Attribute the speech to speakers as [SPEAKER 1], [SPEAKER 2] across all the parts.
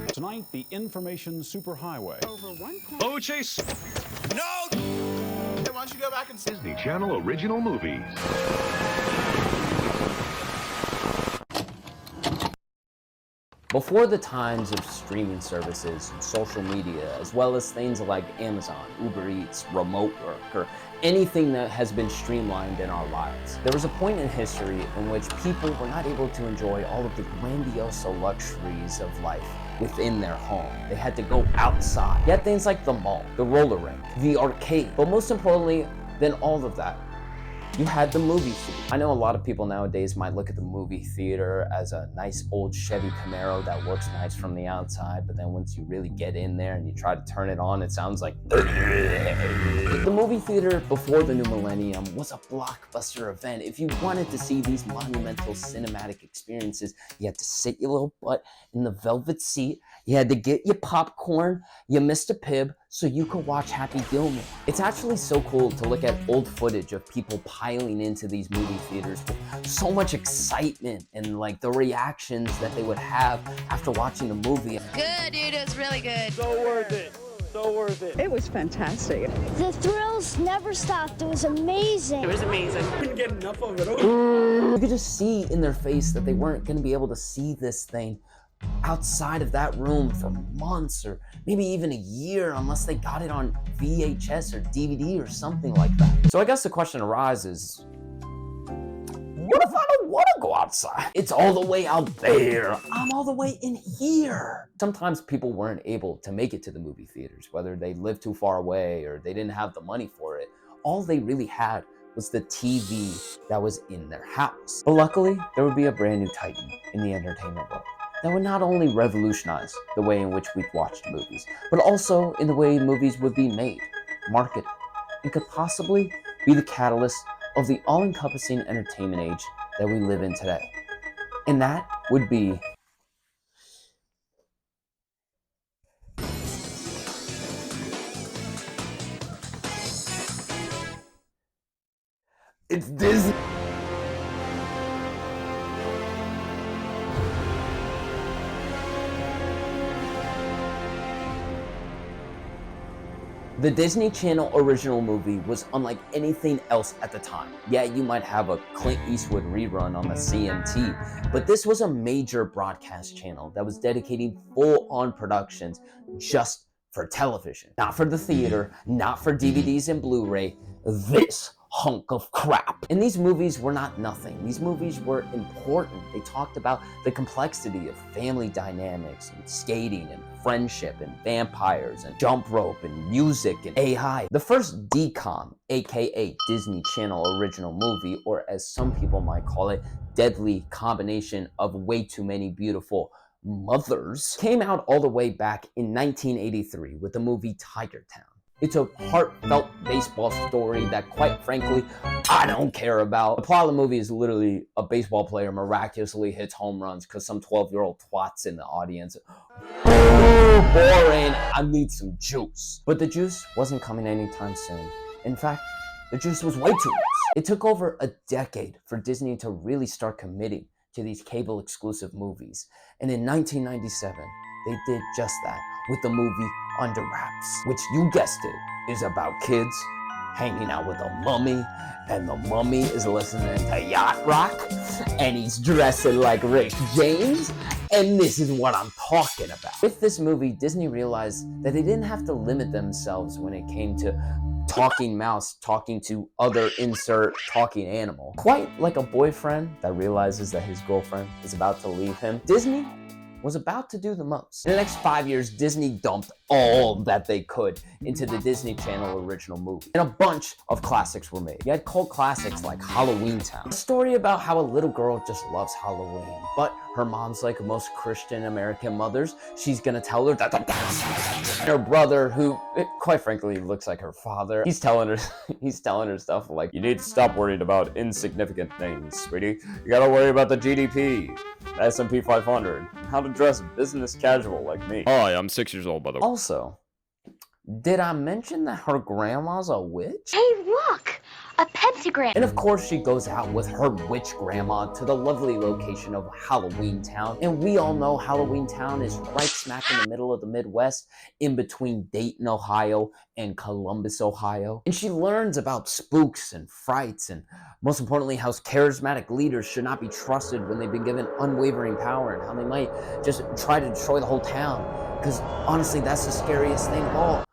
[SPEAKER 1] Tonight, the information superhighway.
[SPEAKER 2] Oh, Chase!
[SPEAKER 3] No! Hey, why don't you go back and...
[SPEAKER 4] Disney Channel original movies.
[SPEAKER 5] Before the times of streaming services and social media, as well as things like Amazon, Uber Eats, remote work, or anything that has been streamlined in our lives, there was a point in history in which people were not able to enjoy all of the grandiose luxuries of life within their home. They had to go outside. You had things like the mall, the roller rink, the arcade, but most importantly than all of that, you had the movie theater. I know a lot of people nowadays might look at the movie theater as a nice old Chevy Camaro that looks nice from the outside, but then once you really get in there and you try to turn it on, it sounds like... The movie theater before the new millennium was a blockbuster event. If you wanted to see these monumental cinematic experiences, you had to sit your little butt in the velvet seat, you had to get your popcorn, your Mr. Pibb, so you could watch Happy Gilmore. It's actually so cool to look at old footage of people piling into these movie theaters with so much excitement and like the reactions that they would have after watching the movie.
[SPEAKER 6] Good, dude, it was really good.
[SPEAKER 2] So worth it. So worth it.
[SPEAKER 7] It was fantastic.
[SPEAKER 8] The thrills never stopped. It was amazing.
[SPEAKER 7] It was amazing.
[SPEAKER 2] Couldn't get enough of it.
[SPEAKER 5] You could just see in their face that they weren't going to be able to see this thing outside of that room for months or maybe even a year unless they got it on VHS or DVD or something like that. So I guess the question arises, what if I don't want to go outside? It's all the way out there. I'm all the way in here. Sometimes people weren't able to make it to the movie theaters, whether they lived too far away or they didn't have the money for it. All they really had was the TV that was in their house. But luckily, there would be a brand new titan in the entertainment world that would not only revolutionize the way in which we watched movies, but also in the way movies would be made, marketed, and could possibly be the catalyst of the all-encompassing entertainment age that we live in today. And that would be it's Disney. The Disney Channel original movie was unlike anything else at the time. Yeah, you might have a Clint Eastwood rerun on the CMT, but this was a major broadcast channel that was dedicating full-on productions just for television. Not for the theater, not for DVDs and Blu-ray, this hunk of crap. And these movies were not nothing. These movies were important. They talked about the complexity of family dynamics and skating and friendship and vampires and jump rope and music and AI. The first DCOM, aka Disney Channel original movie, or as some people might call it, deadly combination of way too many beautiful mothers, came out all the way back in 1983 with the movie Tiger Town. It's a heartfelt baseball story that, quite frankly, I don't care about. The plot of the movie is literally a baseball player miraculously hits home runs because some 12-year-old twat's in the audience. Oh, boring. I need some juice. But the juice wasn't coming anytime soon. In fact, the juice was way too much. It took over a decade for Disney to really start committing to these cable exclusive movies. And in 1997, they did just that with the movie Under Wraps, which, you guessed it, is about kids hanging out with a mummy, and the mummy is listening to yacht rock, and he's dressing like Rick James, and this is what I'm talking about. With this movie, Disney realized that they didn't have to limit themselves when it came to talking mouse talking to other insert talking animal. Quite like a boyfriend that realizes that his girlfriend is about to leave him, Disney was about to do the most. In the next 5 years, Disney dumped all that they could into the Disney Channel original movie. And a bunch of classics were made. You had cult classics like Halloween Town, a story about how a little girl just loves Halloween, but her mom's like most Christian American mothers. She's gonna tell her that and her brother, who quite frankly looks like her father, he's telling her stuff like, you need to stop worrying about insignificant things, sweetie. You gotta worry about the GDP, the S&P 500, how to dress business casual like me.
[SPEAKER 2] Hi, I'm 6 years old, by the way.
[SPEAKER 5] Also, did I mention that her grandma's a witch?
[SPEAKER 8] Hey, look! A pentagram.
[SPEAKER 5] And of course, she goes out with her witch grandma to the lovely location of Halloween Town. And we all know Halloween Town is right smack in the middle of the Midwest, in between Dayton, Ohio and Columbus, Ohio. And she learns about spooks and frights, and most importantly, how charismatic leaders should not be trusted when they've been given unwavering power, and how they might just try to destroy the whole town. Because honestly, that's the scariest thing of all.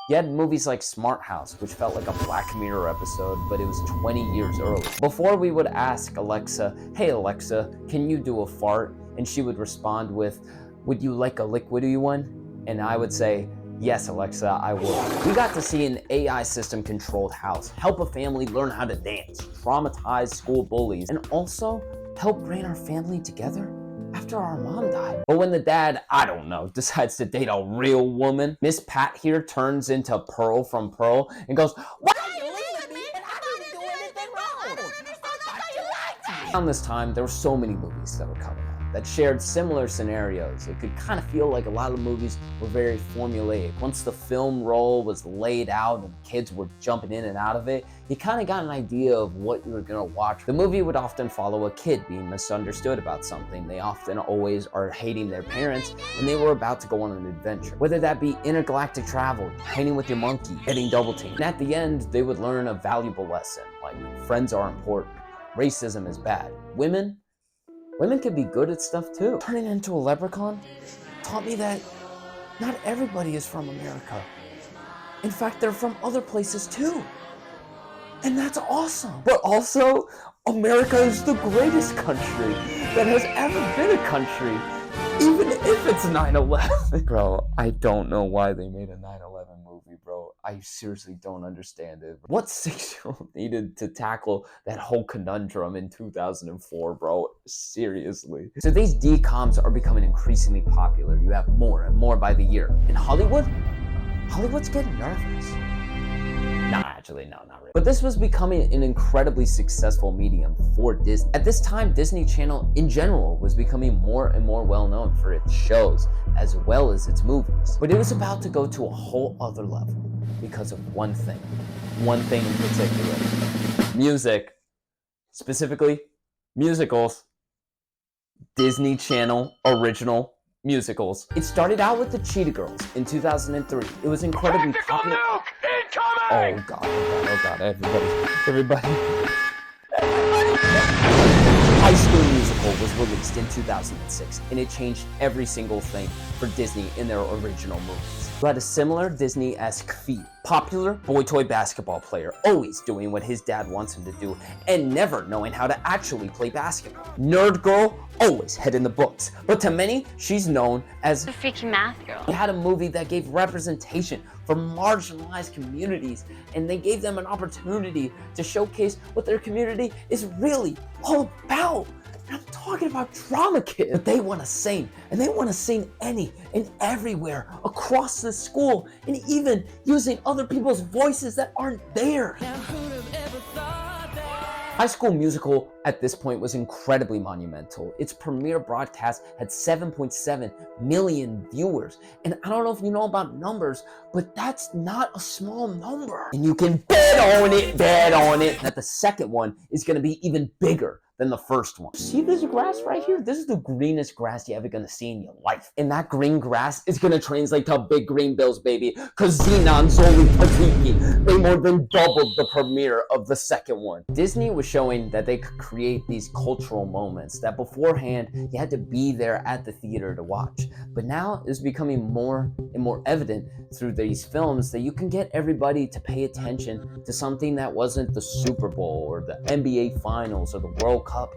[SPEAKER 5] You had movies like Smart House, which felt like a Black Mirror episode, but it was 20 years early. Before we would ask Alexa, "Hey Alexa, can you do a fart?" And she would respond with, "Would you like a liquidy one?" And I would say, "Yes, Alexa, I would." We got to see an AI system controlled house, help a family learn how to dance, traumatize school bullies, and also help bring our family together after our mom died. But when the dad, I don't know, decides to date a real woman, Miss Pat here turns into Pearl from Pearl and goes, "Why are you leaving me? And I didn't do anything wrong. I thought you liked me." Around this time, there were so many movies that were coming out that shared similar scenarios. It could kind of feel like a lot of movies were very formulaic. Once the film roll was laid out and kids were jumping in and out of it, you kind of got an idea of what you were gonna watch. The movie would often follow a kid being misunderstood about something. They often always are hating their parents, and they were about to go on an adventure. Whether that be intergalactic travel, painting with your monkey, getting double teamed. And at the end, they would learn a valuable lesson, like friends are important, racism is bad, women can be good at stuff too. Turning into a leprechaun taught me that not everybody is from America. In fact, they're from other places too. And that's awesome. But also, America is the greatest country that has ever been a country, even if it's 9/11. Bro, I don't know why they made a 9/11 movie, bro. I seriously don't understand it. What 6-year-old needed to tackle that whole conundrum in 2004, bro? Seriously. So these DCOMs are becoming increasingly popular. You have more and more by the year. In Hollywood's getting nervous. Nah, actually, no, not really. But this was becoming an incredibly successful medium for Disney. At this time, Disney Channel in general was becoming more and more well known for its shows as well as its movies. But it was about to go to a whole other level because of one thing in particular. Music, specifically musicals, Disney Channel original musicals. It started out with the Cheetah Girls in 2003. It was incredibly popular. Oh god, everybody. High School Musical was released in 2006, and it changed every single thing for Disney in their original movies. You had a similar Disney-esque feat. Popular boy toy basketball player, always doing what his dad wants him to do, and never knowing how to actually play basketball. Nerd girl, always head in the books, but to many, she's known as
[SPEAKER 8] The freaking math girl.
[SPEAKER 5] We had a movie that gave representation for marginalized communities, and they gave them an opportunity to showcase what their community is really all about. And I'm talking about Drama Kids. But they want to sing, and they want to sing any and everywhere across the school, and even using other people's voices that aren't there. High School Musical at this point was incredibly monumental. Its premiere broadcast had 7.7 million viewers. And I don't know if you know about numbers, but that's not a small number. And you can bet on it, that the second one is gonna be even bigger than the first one. See this grass right here? This is the greenest grass you're ever gonna see in your life. And that green grass is gonna translate to big green bills, baby. Cause Xenon, Zoli, Patiki, they more than doubled the premiere of the second one. Disney was showing that they could create these cultural moments that beforehand you had to be there at the theater to watch. But now it's becoming more and more evident through these films that you can get everybody to pay attention to something that wasn't the Super Bowl or the NBA Finals or the World Cup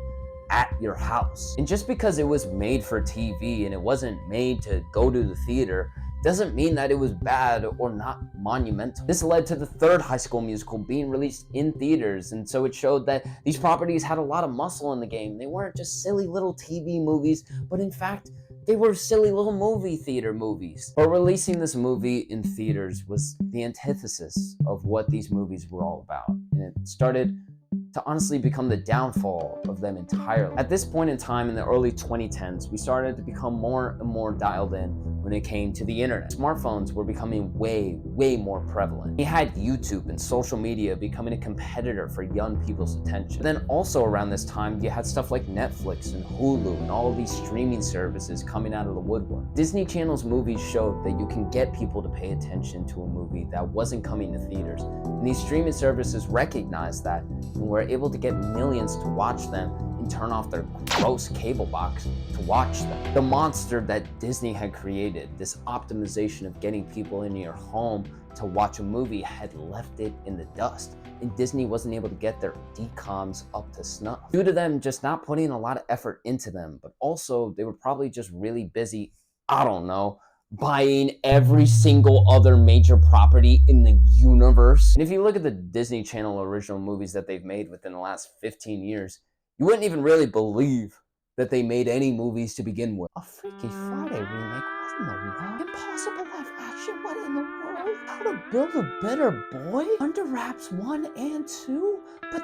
[SPEAKER 5] at your house. And just because it was made for TV and it wasn't made to go to the theater doesn't mean that it was bad or not monumental. This led to the third High School Musical being released in theaters, and so it showed that these properties had a lot of muscle in the game. They weren't just silly little TV movies, but in fact, they were silly little movie theater movies. But releasing this movie in theaters was the antithesis of what these movies were all about. And it started to honestly become the downfall of them entirely. At this point in time in the early 2010s, we started to become more and more dialed in when it came to the internet. Smartphones were becoming way more prevalent. We had YouTube and social media becoming a competitor for young people's attention. But then also around this time, you had stuff like Netflix and Hulu and all of these streaming services coming out of the woodwork. Disney Channel's movies showed that you can get people to pay attention to a movie that wasn't coming to theaters. And these streaming services recognized that and were able to get millions to watch them and turn off their gross cable box to watch them. The monster that Disney had created, this optimization of getting people into your home to watch a movie, had left it in the dust. And Disney wasn't able to get their DComs up to snuff due to them just not putting a lot of effort into them, but also they were probably just really busy, I don't know, buying every single other major property in the universe. And if you look at the Disney Channel original movies that they've made within the last 15 years, you wouldn't even really believe that they made any movies to begin with. A Freaky Friday remake? What in the world? Impossible live action? What in the world? How to Build a Better Boy? Under Wraps 1 and 2? But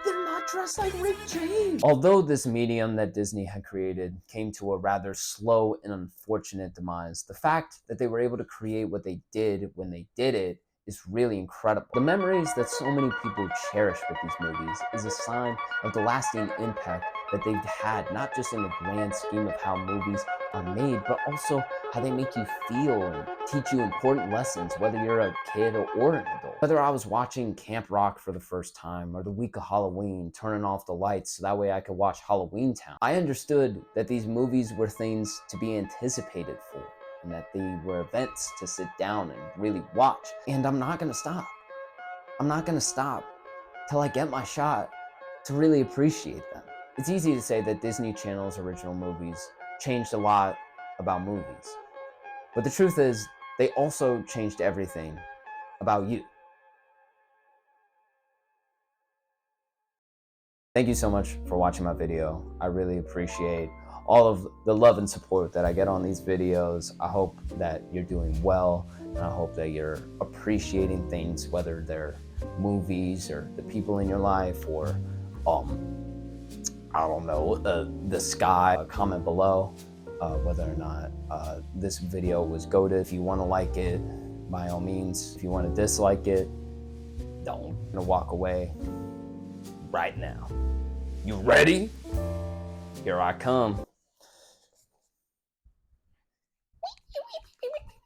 [SPEAKER 5] they're not dressed like Rick James. Although this medium that Disney had created came to a rather slow and unfortunate demise, the fact that they were able to create what they did when they did it is really incredible. The memories that so many people cherish with these movies is a sign of the lasting impact that they've had, not just in the grand scheme of how movies are made, but also how they make you feel and teach you important lessons, whether you're a kid or an adult. Whether I was watching Camp Rock for the first time or the week of Halloween, turning off the lights so that way I could watch Halloween Town, I understood that these movies were things to be anticipated for, and that they were events to sit down and really watch. And I'm not gonna stop. I'm not gonna stop till I get my shot to really appreciate them. It's easy to say that Disney Channel's original movies changed a lot about movies, but the truth is, they also changed everything about you. Thank you so much for watching my video. I really appreciate all of the love and support that I get on these videos. I hope that you're doing well, and I hope that you're appreciating things, whether they're movies or the people in your life or, I don't know, the sky. Comment below whether or not this video was goated. If you want to like it, by all means. If you want to dislike it, don't. I'm gonna walk away right now. You ready? Here I come.